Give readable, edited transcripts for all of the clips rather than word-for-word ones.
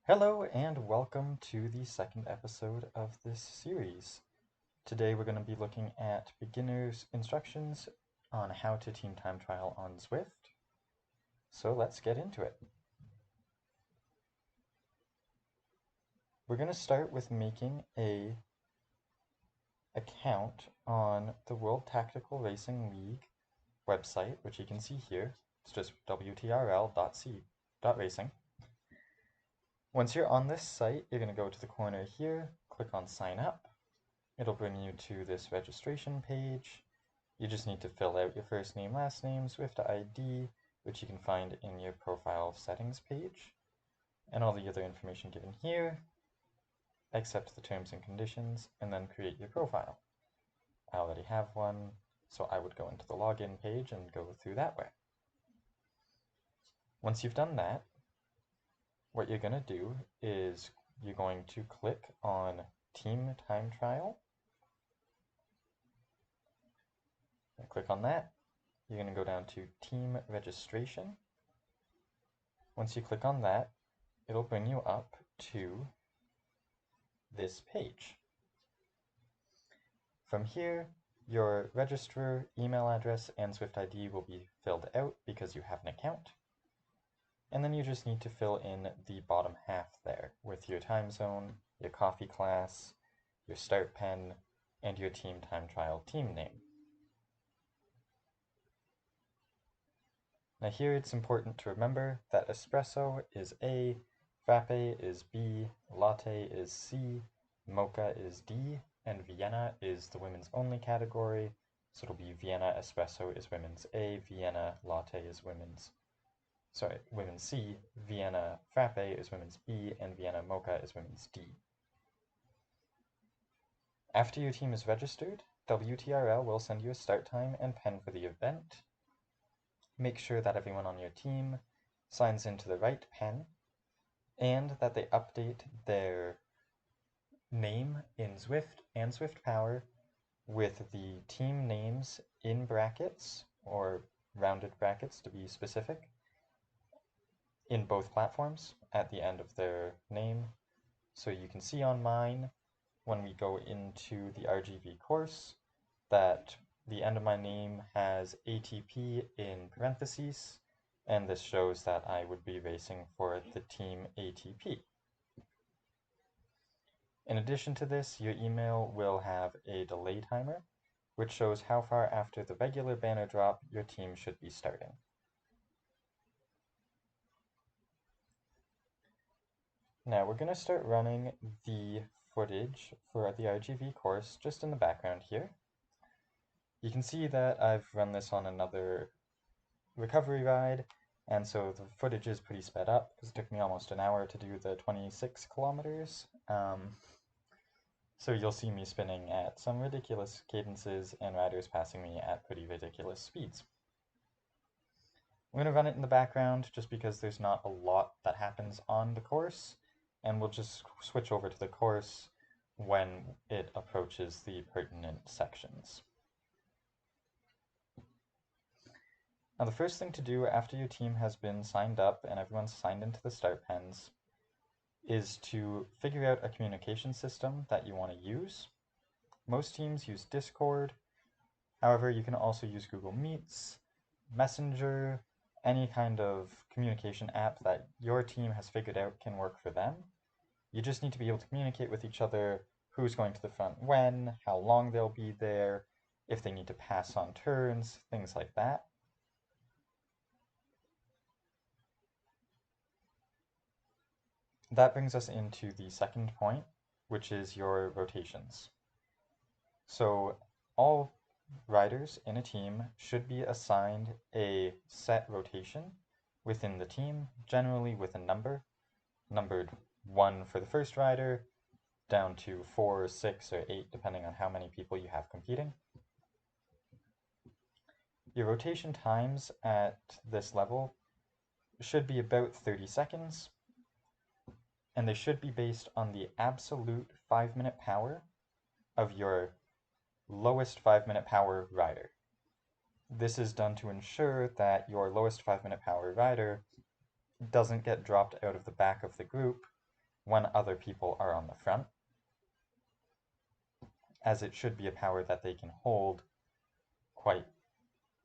Hello and welcome to the second episode of this series. Today we're going to be looking at beginner's instructions on how to team time trial on Zwift. So let's get into it. We're going to start with making a account on the World Tactical Racing League website, which you can see here. It's just wtrl.c.racing. Once you're on this site, you're going to go to the corner here, click on sign up. It'll bring you to this registration page. You just need to fill out your first name, last name, Zwift ID, which you can find in your profile settings page, and all the other information given here, accept the terms and conditions, and then create your profile. I already have one, so I would go into the login page and go through that way. Once you've done that, what you're going to do is you're going to click on Team Time Trial. Click on that. You're going to go down to Team Registration. Once you click on that, it'll bring you up to this page. From here, your registrar, email address, and Zwift ID will be filled out because you have an account. And then you just need to fill in the bottom half there with your time zone, your coffee class, your start pen, and your team time trial team name. Now here it's important to remember that espresso is A, frappe is B, latte is C, mocha is D, and Vienna is the women's only category. So it'll be Vienna espresso is women's A, Vienna latte is women's C, Vienna frappe is women's B, and Vienna mocha is women's D. After your team is registered, WTRL will send you a start time and pen for the event. Make sure that everyone on your team signs into the right pen and that they update their name in Zwift and Zwift Power with the team names in brackets, or rounded brackets to be specific, in both platforms at the end of their name. So you can see on mine, when we go into the RGV course, that the end of my name has ATP in parentheses, and this shows that I would be racing for the team ATP. In addition to this, your email will have a delay timer, which shows how far after the regular banner drop your team should be starting. Now we're going to start running the footage for the RGV course just in the background here. You can see that I've run this on another recovery ride, and so the footage is pretty sped up because it took me almost an hour to do the 26 kilometers. So you'll see me spinning at some ridiculous cadences and riders passing me at pretty ridiculous speeds. I'm going to run it in the background just because there's not a lot that happens on the course, and we'll just switch over to the course when it approaches the pertinent sections. Now the first thing to do after your team has been signed up and everyone's signed into the start pens is to figure out a communication system that you want to use. Most teams use Discord. However, you can also use Google Meets, Messenger, any kind of communication app that your team has figured out can work for them. You just need to be able to communicate with each other, who's going to the front when, how long they'll be there, if they need to pass on turns, things like that. That brings us into the second point, which is your rotations. So all riders in a team should be assigned a set rotation within the team, generally with a number, numbered 1 for the first rider, down to 4, 6, or 8, depending on how many people you have competing. Your rotation times at this level should be about 30 seconds, and they should be based on the absolute 5-minute power of your lowest 5-minute power rider. This is done to ensure that your lowest 5-minute power rider doesn't get dropped out of the back of the group when other people are on the front, as it should be a power that they can hold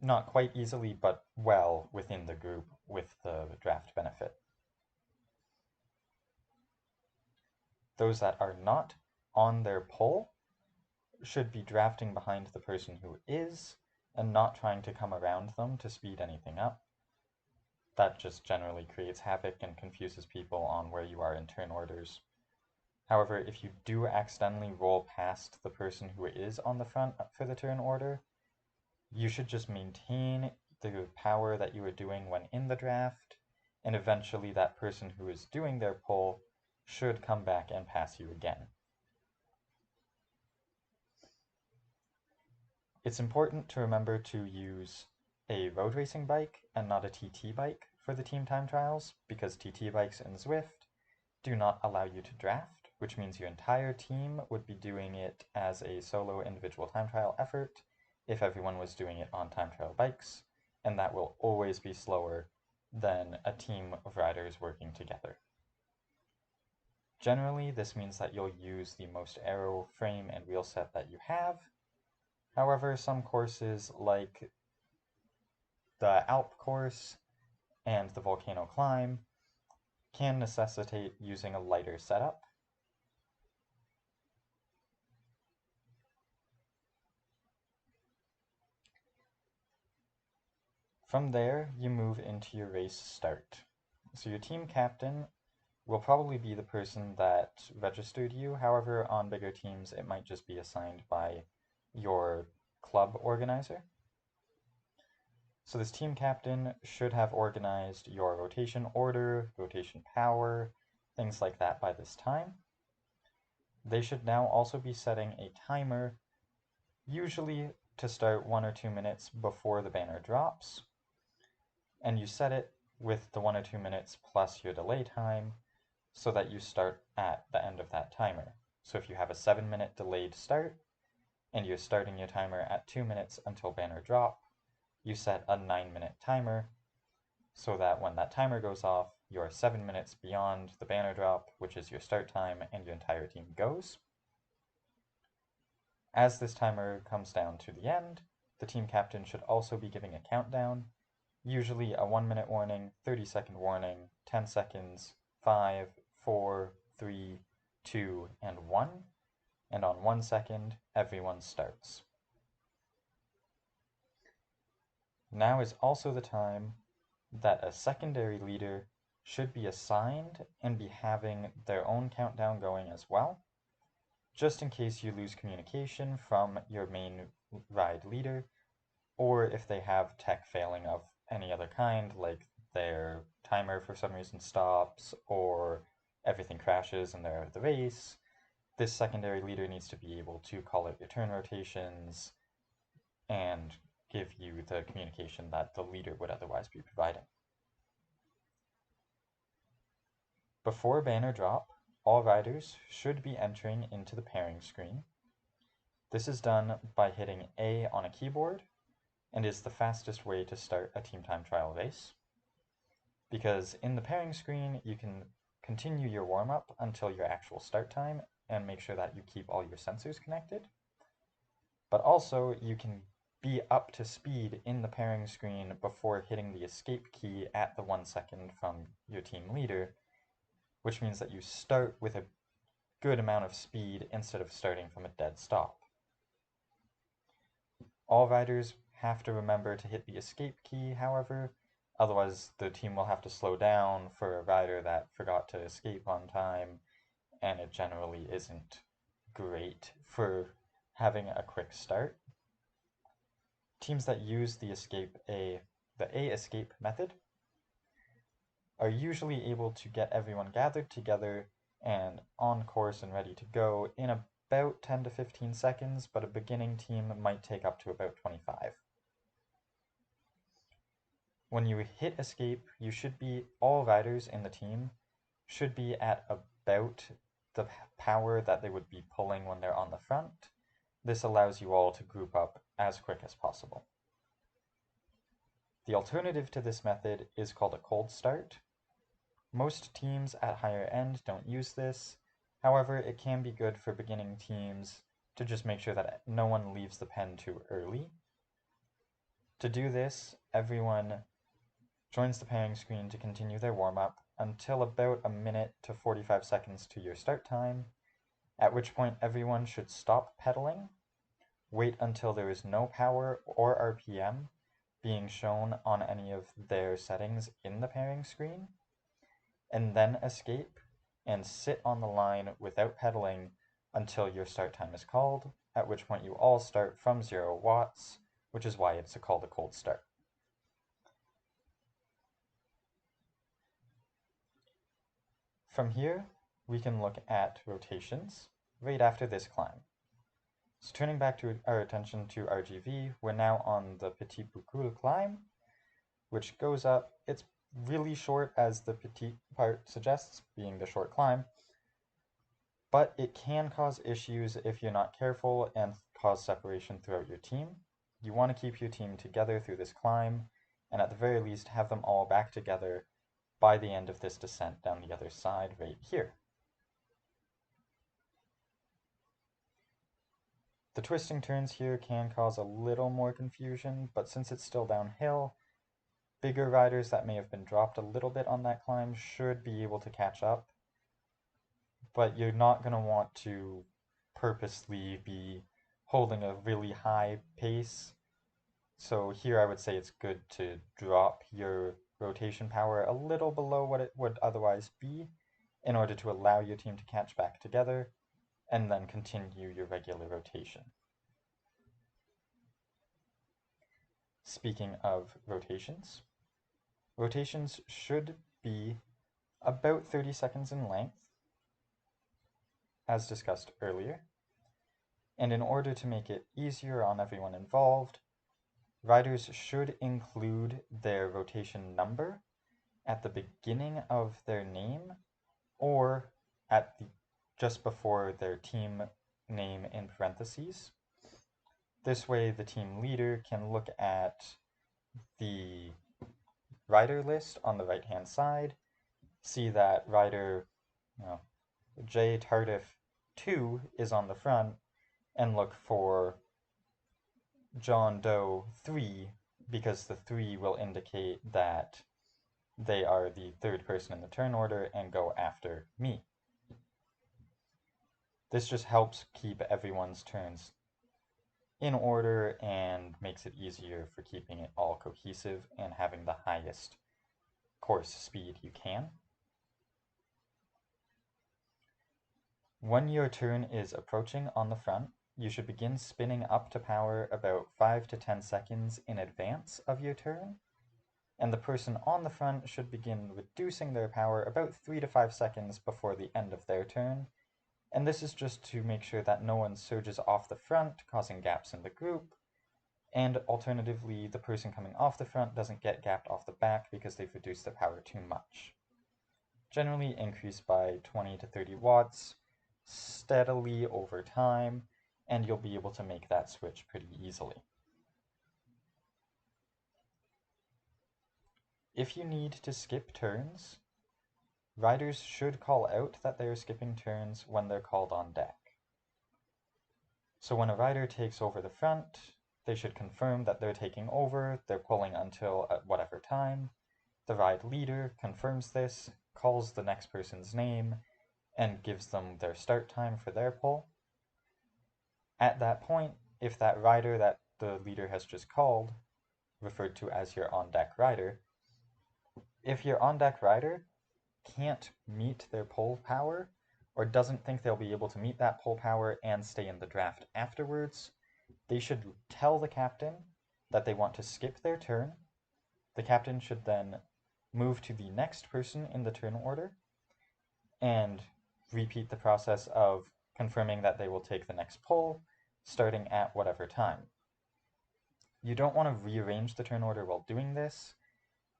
not quite easily, but well within the group with the draft benefit. Those that are not on their pole should be drafting behind the person who is and not trying to come around them to speed anything up. That just generally creates havoc and confuses people on where you are in turn orders. However, if you do accidentally roll past the person who is on the front for the turn order, you should just maintain the power that you were doing when in the draft, and eventually that person who is doing their pull should come back and pass you again. It's important to remember to use a road racing bike and not a TT bike for the team time trials, because TT bikes in Zwift do not allow you to draft, which means your entire team would be doing it as a solo individual time trial effort if everyone was doing it on time trial bikes, and that will always be slower than a team of riders working together. Generally, this means that you'll use the most aero frame and wheel set that you have. However, some courses like the Alp course and the volcano climb can necessitate using a lighter setup. From there, you move into your race start. So your team captain will probably be the person that registered you. However, on bigger teams, it might just be assigned by your club organizer. So this team captain should have organized your rotation order, rotation power, things like that by this time. They should now also be setting a timer, usually to start 1 or 2 minutes before the banner drops. And you set it with the 1 or 2 minutes plus your delay time so that you start at the end of that timer. So if you have a 7-minute delayed start and you're starting your timer at 2 minutes until banner drop, you set a 9-minute timer so that when that timer goes off, you're 7 minutes beyond the banner drop, which is your start time, and your entire team goes. As this timer comes down to the end, the team captain should also be giving a countdown, usually a 1-minute warning, 30-second warning, 10 seconds, 5, 4, 3, 2, and 1. And on 1 second, everyone starts. Now is also the time that a secondary leader should be assigned and be having their own countdown going as well, just in case you lose communication from your main ride leader, or if they have tech failing of any other kind, like their timer for some reason stops, or everything crashes and they're out of the race. This secondary leader needs to be able to call out your turn rotations and give you the communication that the leader would otherwise be providing. Before banner drop, all riders should be entering into the pairing screen. This is done by hitting A on a keyboard and is the fastest way to start a team time trial race. Because in the pairing screen, you can continue your warm-up until your actual start time and make sure that you keep all your sensors connected. But also, you can be up to speed in the pairing screen before hitting the escape key at the 1 second from your team leader, which means that you start with a good amount of speed instead of starting from a dead stop. All riders have to remember to hit the escape key, however, otherwise the team will have to slow down for a rider that forgot to escape on time, and it generally isn't great for having a quick start. Teams that use the A escape method are usually able to get everyone gathered together and on course and ready to go in about 10 to 15 seconds, but a beginning team might take up to about 25. When you hit escape, all riders in the team should be at about the power that they would be pulling when they're on the front. This allows you all to group up as quick as possible. The alternative to this method is called a cold start. Most teams at higher end don't use this. However, it can be good for beginning teams to just make sure that no one leaves the pen too early. To do this, everyone joins the pairing screen to continue their warm-up until about a minute to 45 seconds to your start time, at which point everyone should stop pedaling, wait until there is no power or RPM being shown on any of their settings in the pairing screen, and then escape and sit on the line without pedaling until your start time is called, at which point you all start from 0 watts, which is why it's called a cold start. From here, we can look at rotations right after this climb. So turning back to our attention to RGV, we're now on the petit boucle climb, which goes up. It's really short, as the petit part suggests, being the short climb, but it can cause issues if you're not careful and cause separation throughout your team. You want to keep your team together through this climb, and at the very least have them all back together by the end of this descent down the other side right here. The twisting turns here can cause a little more confusion, but since it's still downhill, bigger riders that may have been dropped a little bit on that climb should be able to catch up. But you're not going to want to purposely be holding a really high pace. So here I would say it's good to drop your rotation power a little below what it would otherwise be in order to allow your team to catch back together and then continue your regular rotation. Speaking of rotations, rotations should be about 30 seconds in length, as discussed earlier. And in order to make it easier on everyone involved, riders should include their rotation number at the beginning of their name or at the just before their team name in parentheses. This way the team leader can look at the rider list on the right hand side, see that rider J Tardif 2 is on the front, and look for John Doe 3 because the 3 will indicate that they are the third person in the turn order and go after me. This just helps keep everyone's turns in order and makes it easier for keeping it all cohesive and having the highest course speed you can. When your turn is approaching on the front, you should begin spinning up to power about 5 to 10 seconds in advance of your turn, and the person on the front should begin reducing their power about 3 to 5 seconds before the end of their turn, and this is just to make sure that no one surges off the front, causing gaps in the group, and alternatively, the person coming off the front doesn't get gapped off the back because they've reduced their power too much. Generally increase by 20 to 30 watts steadily over time, and you'll be able to make that switch pretty easily. If you need to skip turns, riders should call out that they are skipping turns when they're called on deck. So when a rider takes over the front, they should confirm that they're taking over, they're pulling until at whatever time. The ride leader confirms this, calls the next person's name, and gives them their start time for their pull. At that point, if that rider that the leader has just called, referred to as your on-deck rider, if your on-deck rider can't meet their pull power or doesn't think they'll be able to meet that pull power and stay in the draft afterwards, they should tell the captain that they want to skip their turn. The captain should then move to the next person in the turn order and repeat the process of confirming that they will take the next pull, starting at whatever time. You don't want to rearrange the turn order while doing this,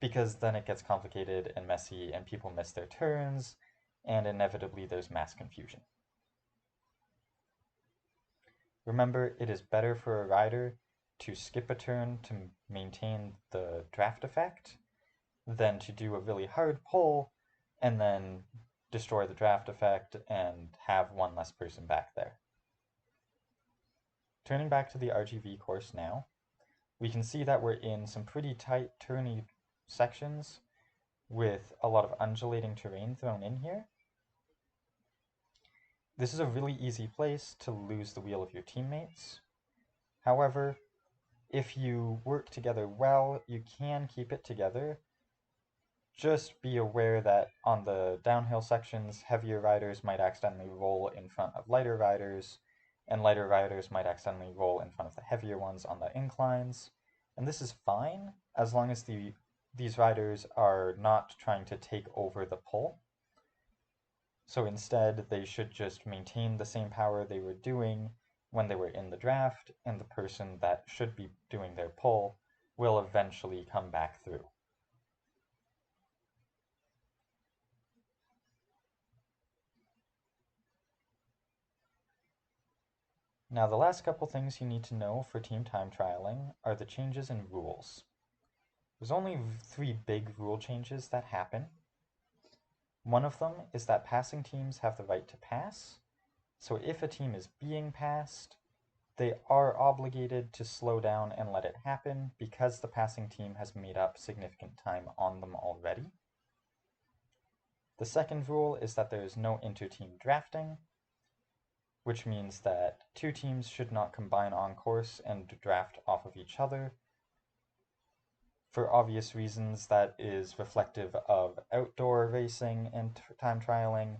because then it gets complicated and messy and people miss their turns, and inevitably there's mass confusion. Remember, it is better for a rider to skip a turn to maintain the draft effect than to do a really hard pull and then destroy the draft effect and have one less person back there. Turning back to the RGV course now, we can see that we're in some pretty tight turny sections with a lot of undulating terrain thrown in here. This is a really easy place to lose the wheel of your teammates. However, if you work together well, you can keep it together. Just be aware that on the downhill sections, heavier riders might accidentally roll in front of lighter riders, and lighter riders might accidentally roll in front of the heavier ones on the inclines. And this is fine, as long as these riders are not trying to take over the pull. So instead, they should just maintain the same power they were doing when they were in the draft, and the person that should be doing their pull will eventually come back through. Now, the last couple things you need to know for team time trialing are the changes in rules. There's only 3 big rule changes that happen. One of them is that passing teams have the right to pass. So if a team is being passed, they are obligated to slow down and let it happen because the passing team has made up significant time on them already. The second rule is that there is no inter-team drafting, which means that 2 teams should not combine on course and draft off of each other. For obvious reasons, that is reflective of outdoor racing and time trialing,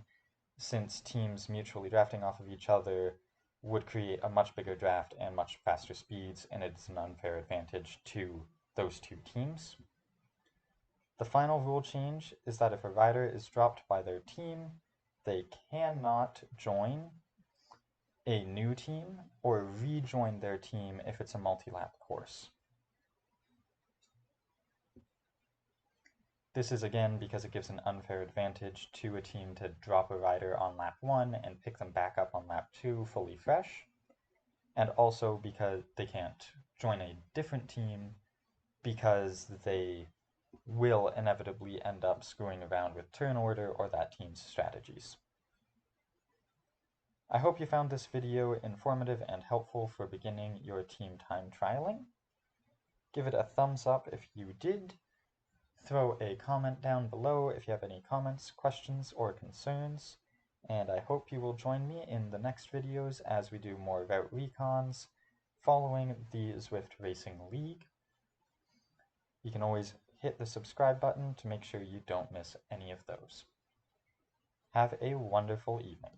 since teams mutually drafting off of each other would create a much bigger draft and much faster speeds, and it's an unfair advantage to those 2 teams. The final rule change is that if a rider is dropped by their team, they cannot join a new team or rejoin their team if it's a multi-lap course. This is again because it gives an unfair advantage to a team to drop a rider on lap 1 and pick them back up on lap 2 fully fresh, and also because they can't join a different team because they will inevitably end up screwing around with turn order or that team's strategies. I hope you found this video informative and helpful for beginning your team time trialing. Give it a thumbs up if you did. Throw a comment down below if you have any comments, questions, or concerns, and I hope you will join me in the next videos as we do more route recons following the Zwift Racing League. You can always hit the subscribe button to make sure you don't miss any of those. Have a wonderful evening.